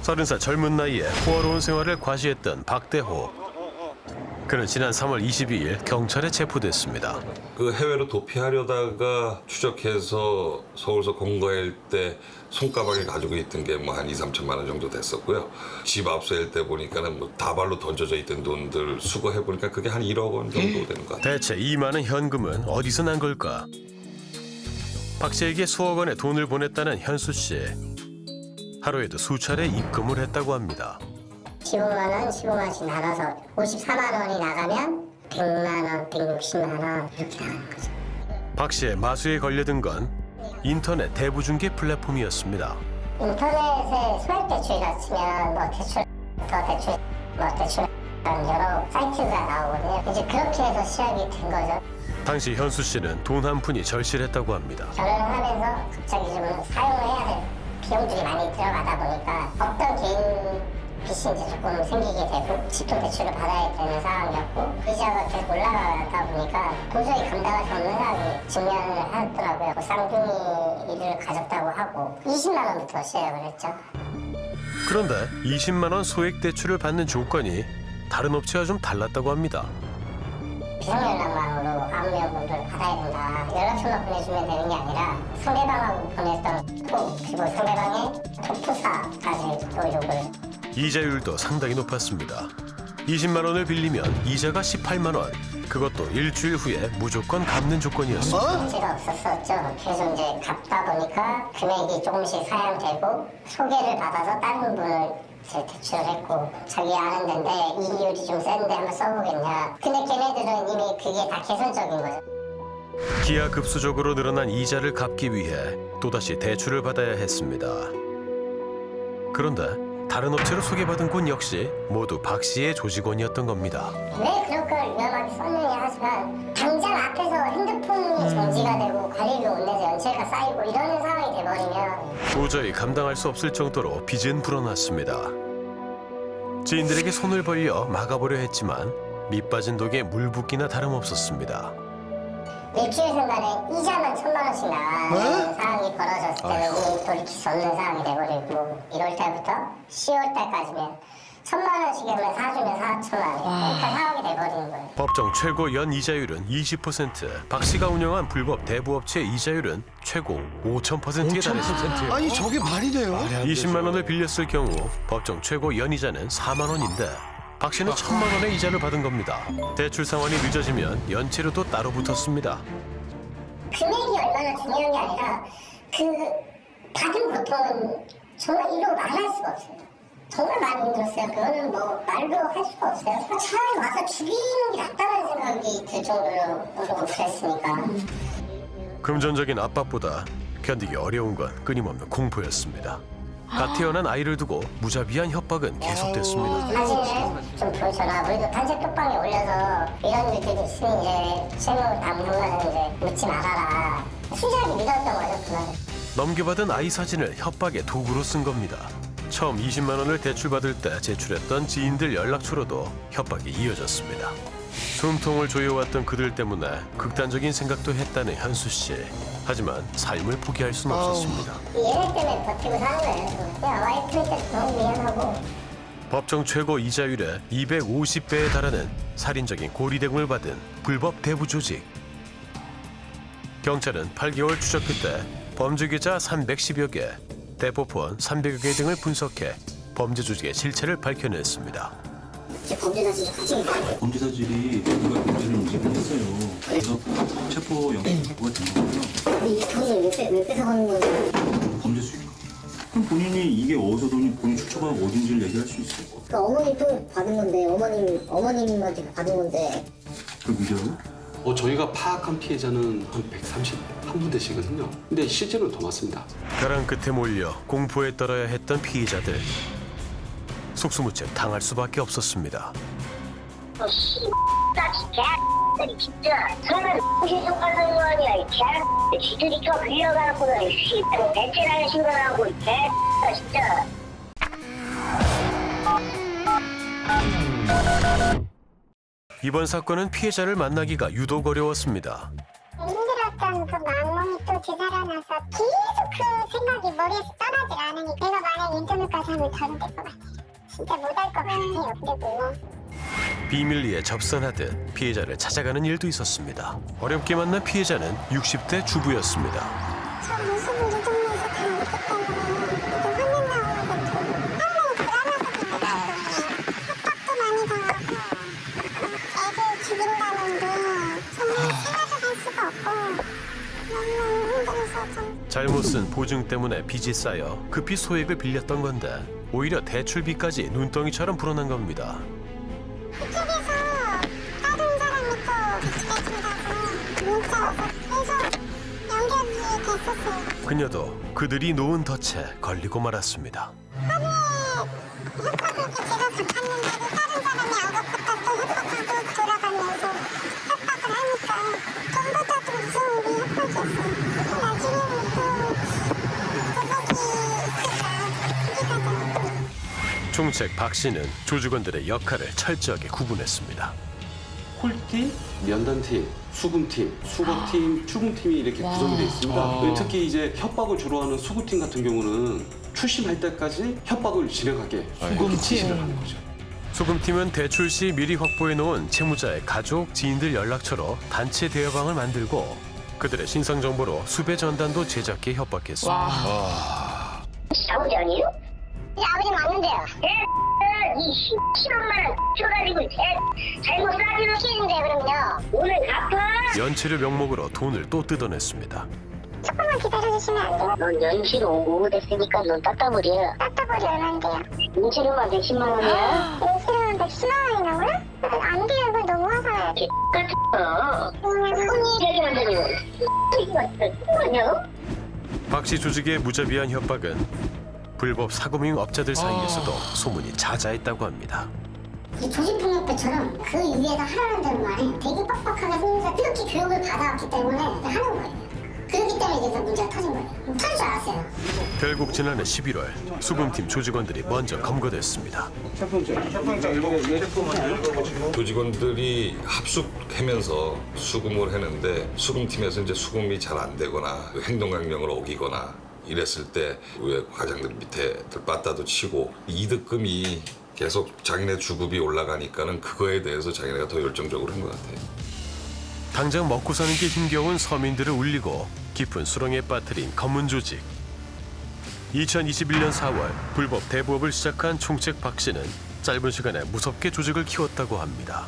30살 젊은 나이에 호화로운 생활을 과시했던 박대호. 그는 지난 3월 22일 경찰에 체포됐습니다. 그 해외로 도피하려다가 추적해서 서울서 공거할 때 손가방에 가지고 있던 게 뭐 한 2, 3천만 원 정도 됐었고요. 집 압수할 때 보니까는 뭐 다발로 던져져 있던 돈들 수거해 보니까 그게 한 1억 원 정도 되는 것 같아요. 대체 이 많은 현금은 어디서 난 걸까? 박 씨에게 수억 원의 돈을 보냈다는 현수 씨. 하루에도 수차례 입금을 했다고 합니다. 15만 원, 15만씩 나가서 54만 원이 나가면 100만 원, 160만 원 이렇게 나가는 거죠. 박 씨의 마수에 걸려든 건 인터넷 대부 중개 플랫폼이었습니다. 인터넷에 소액대출이라 치면 뭐 대출, 여러 사이트가 나오거든요. 이제 그렇게 해서 시작이 된 거죠. 당시 현수 씨는 돈 한 푼이 절실했다고 합니다. 결혼을 하면서 갑자기 좀 사용을 해야 될 비용들이 많이 들어가다 보니까 없던 개인 빚이 이제 조금 생기게 되고 집도 대출을 받아야 되는 상황이었고 이자가 계속 올라가다 보니까 도저히 감당할 수 없는 상황이 직면을 하더라고요. 뭐 쌍둥이 일을 가졌다고 하고 20만 원부터 시작을 했죠. 그런데 20만 원 소액 대출을 받는 조건이 다른 업체와 좀 달랐다고 합니다. 비상연락망으로 안무여금을 받아야 된다. 연락처만 보내주면 되는 게 아니라 상대방하고 보냈던 톡 그리고 상대방의 톡투사까지 또 요구를. 이자율도 상당히 높았습니다. 20만 원을 빌리면 이자가 18만 원. 그것도 일주일 후에 무조건 갚는 조건이었습니다. 문제가 없었었죠. 그래서 이제 갚다 보니까 금액이 조금씩 사양되고 소개를 받아서 다른 분을 이제 대출을 했고 자기 아는 데인데 이율이 좀 센데 한번 써보겠냐. 근데 걔네들은 이미 그게 다 개선적인 거죠. 기하급수적으로 늘어난 이자를 갚기 위해 또다시 대출을 받아야 했습니다. 그런데 다른 업체로 소개받은 곳 역시 모두 박 씨의 조직원이었던 겁니다. 왜 그럴 걸 위험하게 썼느냐 하지만 당장 앞에서 핸드폰이 정지가 되고 관리비가 못 내서 연체가 쌓이고 이러는 상황이 돼버리면 도저히 감당할 수 없을 정도로 빚은 불어났습니다. 지인들에게 손을 벌려 막아보려 했지만 밑빠진 독에 물 붓기나 다름없었습니다. 일주일 생간에 이자만 1,000만 원씩 나가는 상황이 벌어졌을 때는 이미 돌이킬 수 없는 상황이 돼버리고 1월 달부터 10월 달까지면 1,000만 원씩만 사주면 4천만 원 그러니까 상황이 돼버리는 거예요. 법정 최고 연 이자율은 20%, 박 씨가 운영한 불법 대부업체의 이자율은 최고 5,000%에 달했습니다. 아니 저게 말이 돼요? 20만 원을 빌렸을 경우 법정 최고 연이자는 4만 원인데 박 씨는 1,000만 원의 이자를 받은 겁니다. 대출 상환이 늦어지면 연체료도 따로 붙었습니다. 금액이 얼마나 중요한 게 아니라 그 받은 고통은 정말 이로 말할 수가 없어요. 정말 많이 힘들었어요. 그거는 뭐 말로 할 수가 없어요. 차라리 와서 죽이는 게 낫다는 생각이 들 정도로 그랬으니까. 금전적인 압박보다 견디기 어려운 건 끊임없는 공포였습니다. 갓 태어난 아이를 두고 무자비한 협박은 계속됐습니다. 사진을 좀 보여줘라. 우리도 단체 톡방에 올려서 이런 일들이 있으니 이제 실물 당분간은 이제 묻지 말아라. 순수하게 믿었던 거죠, 그날. 넘겨받은 아이 사진을 협박의 도구로 쓴 겁니다. 처음 20만 원을 대출받을 때 제출했던 지인들 연락처로도 협박이 이어졌습니다. 숨통을 조여왔던 그들 때문에 극단적인 생각도 했다는 현수 씨. 하지만 삶을 포기할 수는 없었습니다. 얘네 때문에 버티고 사는 거예요. 그냥 와이프한테 너무 미안하고. 법정 최고 이자율의 250배에 달하는 살인적인 고리대금을 받은 불법 대부 조직. 경찰은 8개월 추적 끝에 범죄 계좌 310여 개, 대포폰 300여 개 등을 분석해 범죄 조직의 실체를 밝혀냈습니다. 범죄 사실이 확증이 범죄 사실이 누가 범죄를 인식을 했어요. 그래서 체포 영장 체포가 된 거고요. 근데 이 돈을 왜 뺏어가는 건지. 범죄 수익. 그럼 본인이 이게 어디서 돈이 본인 출처가 어딘지를 얘기할 수 있어요. 그 어머니 돈 받은 건데 어머님한테 받은 건데. 그걸 믿어요? 저희가 파악한 피해자는 한 131분대시거든요. 근데 실제로는 더 많습니다. 벼랑 끝에 몰려 공포에 떨어야 했던 피해자들. 속수무책 당할 수밖에 없었습니다. 이 진짜 정말 무시성 받는 거 아니야. 이 개 지들이 저 빌려가고는 대체라는 신고하고 개 진짜. 이번 사건은 피해자를 만나기가 유독 어려웠습니다. 힘들었죠. 했던 그 악몽이 또 되살아나서 계속 그 생각이 머리에서 떠나질 않으니 내가 만약 인터넷까지 하면 잘못될 것 같아. 진짜 못할 것 같아요. 그리고 비밀리에 접선하듯 피해자를 찾아가는 일도 있었습니다. 어렵게 만난 피해자는 60대 주부였습니다. 저 모습을 이 동네에서 다 알기 때문에 이게 화면 나오는 상당히 불안하거든요. 협박도 많이 당하고 애들 죽인다는 게 정말 생활을 할 수가 없고 너무 힘들어서 좀 잘못 쓴 보증 때문에 빚이 쌓여 급히 소액을 빌렸던 건데 오히려 대출비까지 눈덩이처럼 불어난 겁니다. 그쪽에서 다른 사람이 또 대출해준다고 문자 와서 계속 연결이 됐었어요. 그녀도 그들이 놓은 덫에 걸리고 말았습니다. 협박을 제가 갚았는데도 다른 사람이 안 갚았다 또 협박하고 돌아가면서 협박을 하니까 전보다 더 무서운 게 협박이었어요. 나중에는 또 도박이 있을까 기대가 총책 박 씨는 조직원들의 역할을 철저하게 구분했습니다. 콜팀, 면담팀, 수금팀, 수거팀, 출금팀이 이렇게 구성이 되어 있습니다. 특히 이제 협박을 주로 하는 수구팀 같은 경우는 출심할 때까지 협박을 진행하게 이렇게 지시를 하는 거죠. 소금팀은 대출 시 미리 확보해 놓은 채무자의 가족, 지인들 연락처로 단체 대여방을 만들고 그들의 신상 정보로 수배 전단도 제작해 협박했습니다. 아버지 아니에요? 이 아버지 맞는데요. 이 10억만 원 줘가지고 잘못 싸기로 시인데 그럼요. 오늘 갚아. 연체료 명목으로 돈을 또 뜯어냈습니다. 조금만 기다려주시면 안 돼요? 넌 연신 오고 됐으니까 넌 따따블이야. 따따블이 얼만데요? 인체료만 110만 원이야. 인수료는 110만 원이 나오나? 안 돼요. 이거 너무하잖아요. 같은 거. 손이 얘기 만드는 이거 아니야? 박 씨 조직의 무자비한 협박은 불법 사금융 업자들 사이에서도 소문이 자자했다고 합니다. 이 조직폭력배처럼 그 위에다 하라는 대로 말해. 되게 빡빡하게 손님들 이렇게 교육을 받아왔기 때문에 하는 거예요. 그렇기 때문에 이제 문제가 터진 거예요. 터질 줄 알았어요. 결국 지난해 11월 수금팀 조직원들이 먼저 검거됐습니다. 조직원들이 합숙하면서 수금을 했는데 수금팀에서 이제 수금이 잘 안 되거나 행동강령을 어기거나 이랬을 때 왜 과장들 밑에들 빠따도 치고 이득금이 계속 자기네 주급이 올라가니까는 그거에 대해서 자기네가 더 열정적으로 한 것 같아요. 당장 먹고 사는 게 힘겨운 서민들을 울리고 깊은 수렁에 빠뜨린 검문 조직. 2021년 4월 불법 대부업을 시작한 총책 박 씨는 짧은 시간에 무섭게 조직을 키웠다고 합니다.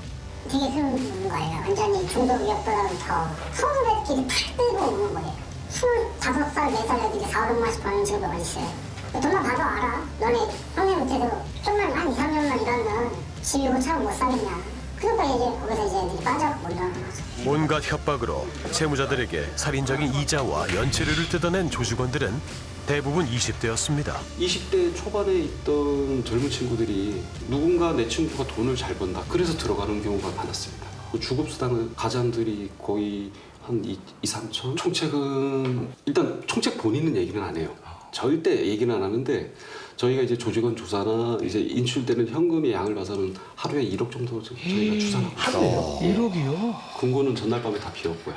되게 힘든 거예요. 완전히 중독 위협보다도 더 선후배끼리 팍 끌고 오는 거예요. 25살, 4살 애들이 400만씩 버는 친구가 있어요. 돈만 봐도 알아. 너네 형님 밑에도 좀만 한 2, 3년만 일하면 집이고 차고 못 사겠냐. 그러니까 이제 거기서 이제 애들이 빠져갖고 올라오는 거죠. 온갖 협박으로 채무자들에게 살인적인 이자와 연체료를 뜯어낸 조직원들은 대부분 20대였습니다. 20대 초반에 있던 젊은 친구들이 누군가 내 친구가 돈을 잘 번다. 그래서 들어가는 경우가 많았습니다. 주급수당은 가장들이 거의 한 2, 3천? 총책은 일단 총책 본인은 얘기는 안 해요. 절대 얘기는 안 하는데 저희가 이제 조직원 조사나 이제 인출되는 현금의 양을 봐서는 하루에 1억 정도 저희가 추산하고 있어요. 1억이요? 금고는 전날 밤에 다 비웠고요.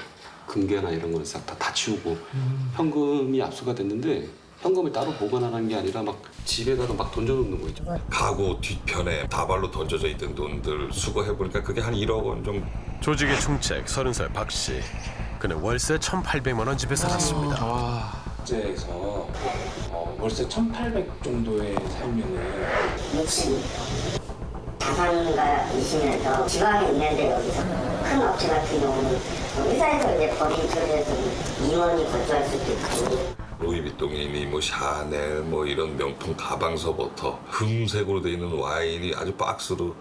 금괴나 이런 거는 싹 다 치우고 현금이 압수가 됐는데 현금을 따로 보관하는 게 아니라 막 집에다가 막 던져놓는 거 있죠. 가구 뒤편에 다발로 던져져 있던 돈들 수거해보니까 그게 한 1억 원 정도. 조직의 총책 30살 박 씨. 그는 월세 1,800만 원 집에 살았습니다. 업체에서 월세 1,800 정도에 살면은 혹시 자산가 있으면서 지방에 있는데 여기서 큰 업체 같은 경우는 회사에서 이제 법인 처리해서 임원이 거주할 수도 있고 루이비통이니 뭐 샤넬 뭐 이런 명품 가방서부터 금색으로 돼 있는 와인이 아주 박스로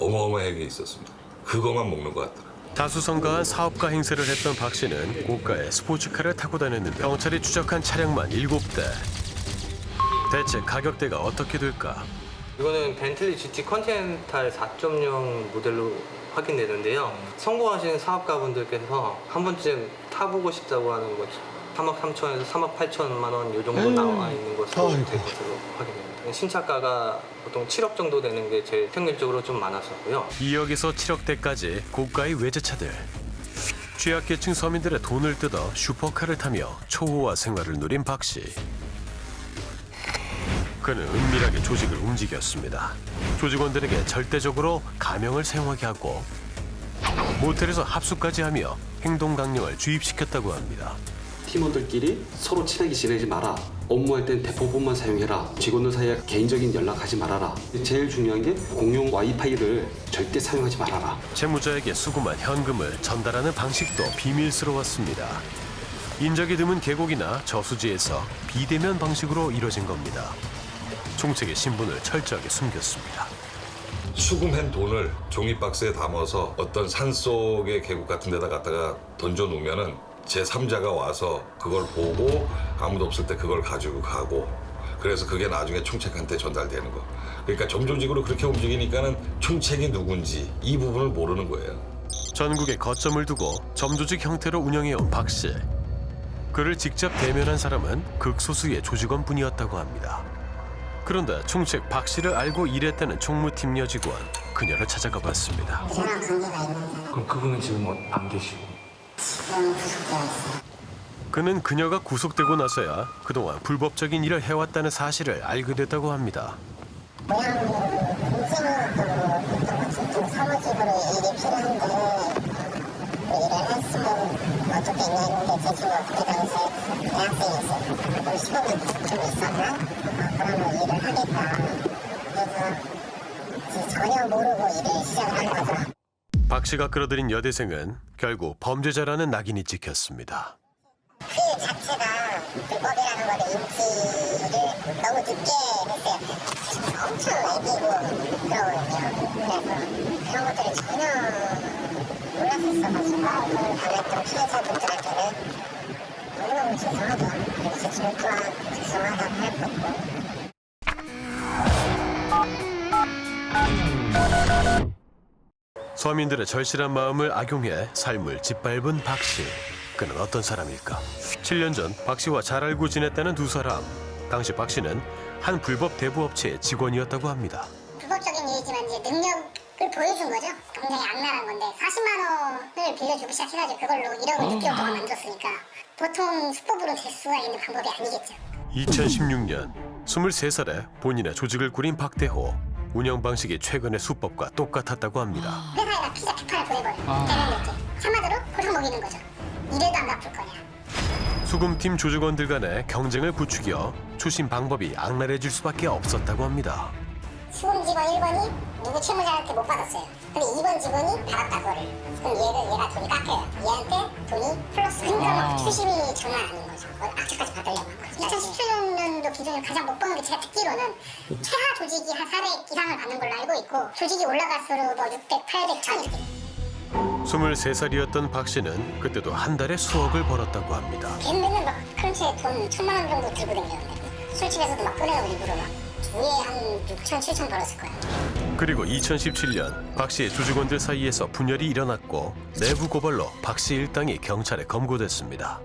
어마어마하게 있었습니다. 그것만 먹는 것 같더라고요. 다수성가한 사업가 행세를 했던 박 씨는 고가의 스포츠카를 타고 다녔는데 경찰이 추적한 차량만 7대. 대체 가격대가 어떻게 될까? 이거는 벤틀리 GT 컨티넨탈 4.0 모델로 확인되는데요. 성공하신 사업가분들께서 한 번쯤 타보고 싶다고 하는 거죠. 3억 3천에서 3억 8천만 원 이 정도 나와 있는 것으로 될 것으로 확인됩니다. 신차가가 보통 7억 정도 되는 게 제일 평균적으로 좀 많았었고요. 2억에서 7억대까지 고가의 외제차들. 취약계층 서민들의 돈을 뜯어 슈퍼카를 타며 초호화 생활을 누린 박 씨. 그는 은밀하게 조직을 움직였습니다. 조직원들에게 절대적으로 가명을 사용하게 하고 모텔에서 합숙까지 하며 행동 강령을 주입시켰다고 합니다. 팀원들끼리 서로 친하게 지내지 마라. 업무할 땐 대포폰만 사용해라. 직원들 사이에 개인적인 연락하지 말아라. 제일 중요한 게 공용 와이파이를 절대 사용하지 말아라. 채무자에게 수금한 현금을 전달하는 방식도 비밀스러웠습니다. 인적이 드문 계곡이나 저수지에서 비대면 방식으로 이뤄진 겁니다. 총책의 신분을 철저하게 숨겼습니다. 수금한 돈을 종이 박스에 담아서 어떤 산속의 계곡 같은 데다 갖다가 던져 놓으면은 제3자가 와서 그걸 보고 아무도 없을 때 그걸 가지고 가고, 그래서 그게 나중에 총책한테 전달되는 거. 그러니까 정조직으로 그렇게 움직이니까는 총책이 누군지 이 부분을 모르는 거예요. 전국에 거점을 두고 점조직 형태로 운영해온 박 씨. 그를 직접 대면한 사람은 극소수의 조직원뿐이었다고 합니다. 그런데 총책 박 씨를 알고 일했다는 총무팀 여직원, 그녀를 찾아가 봤습니다. 저랑 관계가 있는 사람 그럼 그분은 지금 안 계시고? 지금 구속되어 있어요. 그는 그녀가 구속되고 나서야 그동안 불법적인 일을 해왔다는 사실을 알게 됐다고 합니다. 모양으로 인증으로 사무직으로 일이 필요한데 일을 했으면 어떻게 있냐 했는데 제 친구가 그때 당시에 대학생이었어요. 그리고 시간이 좀 있었나? 그러면 일을 하겠다. 그래서 전혀 모르고 일을 시작을 한 거죠. 박 씨가 끌어들인 여대생은 결국 범죄자라는 낙인이 찍혔습니다. 그 자체가 불법이라는 거를 인지를 너무 늦게 했어요. 엄청 애기고 그러거든요. 그래서 그런 것들을 전혀 몰랐었어가지고 그걸 당했던 피해자분들한테는 너무너무 죄송하죠. 그리고 제 친구 또한 죄송하다고 할 거고. 서민들의 절실한 마음을 악용해 삶을 짓밟은 박 씨. 그는 어떤 사람일까? 7년 전 박 씨와 잘 알고 지냈다는 두 사람. 당시 박 씨는 한 불법 대부업체의 직원이었다고 합니다. 불법적인 일이지만 이제 능력을 보여준 거죠. 굉장히 악랄한 건데 40만 원을 빌려주고 시작해가지고 그걸로 1억을 6개월 동안 만들었으니까 보통 수법으로 될 수가 있는 방법이 아니겠죠. 2016년 23살에 본인의 조직을 꾸린 박대호. 운영 방식이 최근의 수법과 똑같았다고 합니다. 회사에다 피자 개판을 보내버려. 대면했지. 한마디로 보상 먹이는 거죠. 이래도 안 갚을 거냐. 수금팀 조직원들 간의 경쟁을 부추겨 추심 방법이 악랄해질 수밖에 없었다고 합니다. 수금 직원 1번이 누구 채무자한테 못 받았어요. 근데 2번 직원이 받았다 그거를. 그럼 얘가 돈이 깎여요. 얘한테 돈이 플러스. 그러니까 추심이 장난 아닌 거죠. 악착까지 받으려고 한 거죠. 2017년도 기준으로 가장 못 받는 게 제가 듣기로는 최하 조직이 한 400 이상을 받는 걸로 알고 있고 조직이 올라갈수록 뭐 600, 800, 1000 이렇게. 23살이었던 박 씨는 그때도 한 달에 수억을 벌었다고 합니다. 걔는 맨날 막 크런치에 돈 1000만 원 정도 들고 다녔는데 술집에서도 막 꺼내고 일부러 막 주에 한 6천, 7천 벌었을 거예요. 그리고 2017년 박 씨의 조직원들 사이에서 분열이 일어났고 내부 고발로 박 씨 일당이 경찰에 검거됐습니다.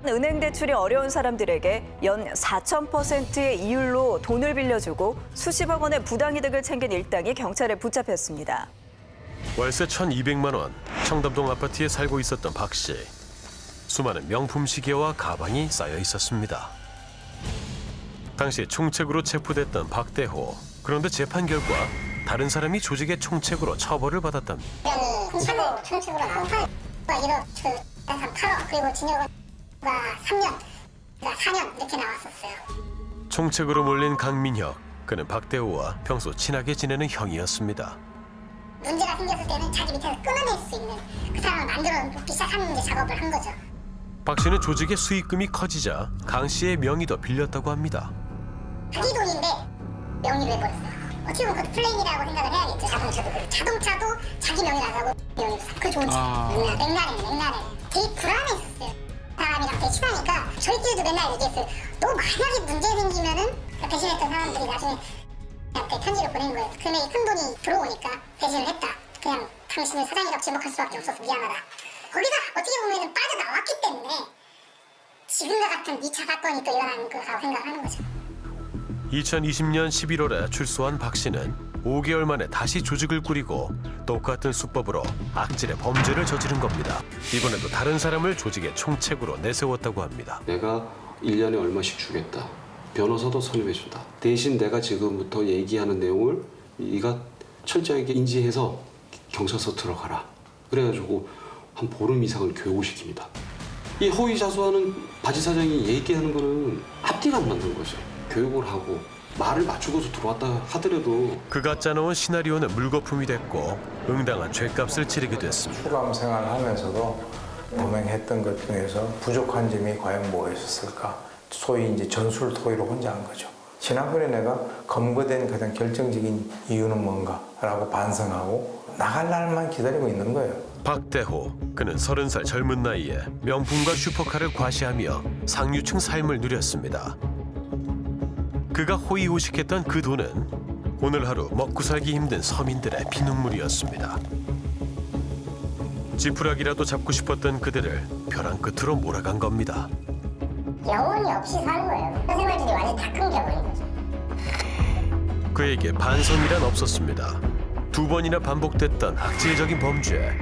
은행 대출이 어려운 사람들에게 연 4,000%의 이율로 돈을 빌려주고 수십억 원의 부당이득을 챙긴 일당이 경찰에 붙잡혔습니다. 월세 1,200만 원, 청담동 아파트에 살고 있었던 박 씨. 수많은 명품 시계와 가방이 쌓여 있었습니다. 당시 총책으로 체포됐던 박대호. 그런데 재판 결과 다른 사람이 조직의 총책으로 처벌을 받았답니다. 총책으로 나온 1억, 8억, 그리고 징역은 3년, 4년 이렇게 나왔었어요. 총책으로 몰린 강민혁. 그는 박대호와 평소 친하게 지내는 형이었습니다. 문제가 생겼을 때는 자기 밑에서 끊어낼 수 있는 그 사람을 만들어 놓기 시작하는 작업을 한 거죠. 박 씨는 조직의 수익금이 커지자 강 씨의 명의도 빌렸다고 합니다. 자기 돈인데 명의를 해버렸어요. 어떻게 보면 그것도 플랜이라고 생각을 해야겠죠. 자동차도 그렇고. 자동차도 자기 명의라고 명의로 사. 그 좋은 차. 맥라렌. 되게 불안했었어요. 사람이랑 되게 친하니까 저희끼리도 맨날 얘기했어요. 너 만약에 문제 생기면은 배신했던 사람들이 나중에 한테 편지를 보낸 거예요. 금액이 큰 돈이 들어오니까 배신을 했다. 그냥 당신을 사장이라고 지목할 수밖에 없어서 미안하다. 거기서 어떻게 보면 빠져나왔기 때문에 지금과 같은 2차 사건이 또 일어나는 거라고 생각하는 거죠. 2020년 11월에 출소한 박 씨는 5개월 만에 다시 조직을 꾸리고 똑같은 수법으로 악질의 범죄를 저지른 겁니다. 이번에도 다른 사람을 조직의 총책으로 내세웠다고 합니다. 내가 1년에 얼마씩 주겠다. 변호사도 선임해준다. 대신 내가 지금부터 얘기하는 내용을 네가 철저하게 인지해서 경찰서 들어가라. 그래가지고 한 보름 이상을 교육을 시킵니다. 이 허위자수하는 바지 사장이 얘기하는 거는 앞뒤가 안 맞는 거죠. 교육을 하고 말을 맞추고서 들어왔다 하더라도 그가 짜놓은 시나리오는 물거품이 됐고 응당한 죗값을 치르게 됐습니다. 수감 생활하면서도 범행했던 것 중에서 부족한 점이 과연 뭐였을까? 소위 이제 전술 토의로 혼자 한 거죠. 지난번에 내가 검거된 가장 결정적인 이유는 뭔가라고 반성하고 나갈 날만 기다리고 있는 거예요. 박대호, 그는 30살 젊은 나이에 명품과 슈퍼카를 과시하며 상류층 삶을 누렸습니다. 그가 호의호식했던 그 돈은 오늘 하루 먹고 살기 힘든 서민들의 피눈물이었습니다. 지푸라기라도 잡고 싶었던 그들을 벼랑 끝으로 몰아간 겁니다. 영혼이 없이 사는 거예요. 생활들이 완전히 다 끊겨버린 거죠. 그에게 반성이란 없었습니다. 2번이나 반복됐던 악질적인 범죄.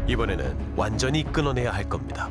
이번에는 완전히 끊어내야 할 겁니다.